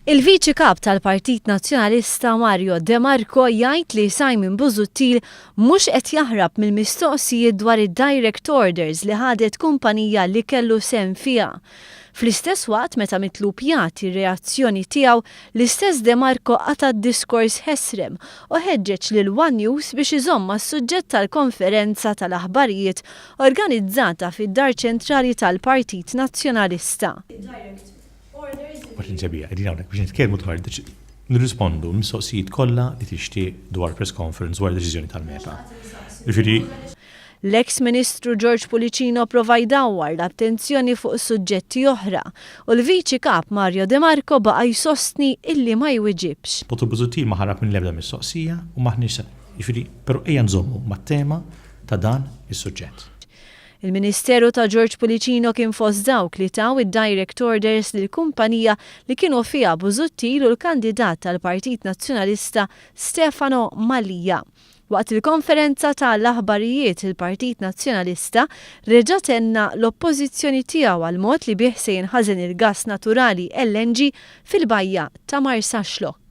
Il-Viċi Kap tal-Partit Nazzjonalista Mario De Marco jgħid li Simon Busuttil mhux qed jaħrab mill-mistoqsijiet dwar id-direct orders li ħadet kumpanija li kellu sehem fiha. Fl-istess waqt meta mitlub jagħti reazzjoni tiegħu, l-istess De Marco għata diskors ħesrem u ħeġġeġ lil One News biex iżomma s-suġġett tal-konferenza tal-aħbarijiet organizzata fid-Dar Ċentrali tal-Partit Nazzjonalista. Ġebija, għedin għawnek biex nitkellmu dwar nirrispondu mistoqsijiet kollha li tixtieq dwar press conference dwar deċiżjoni tal-meta. L-ex Ministru George Pulicino prova jdawwar l-attenzjoni fuq suġġetti oħra u l-Viċi Kap Mario De Marco baqa' jsostni illi ma jwiġibx. Dottor Busuttil ma ħarab minn l-ebda mistoqsija u maħniex però ejja nżommu mat-tema ta' dan is-suġġett. Il-Ministeru ta' George Pulicino kien fost dawk li taw id-direct orders lill-kumpanija li kienu fiha Busuttil u l-kandidat tal-Partit Nazzjonalista Stefano Malija. Waqt il-konferenza tal-aħbarijiet il-Partit Nazzjonalista reġatenna l-oppożizzjoni tiegħu għal mod li bih se jinħażen il-gass naturali LNG fil-bajja ta' Marsaxlok.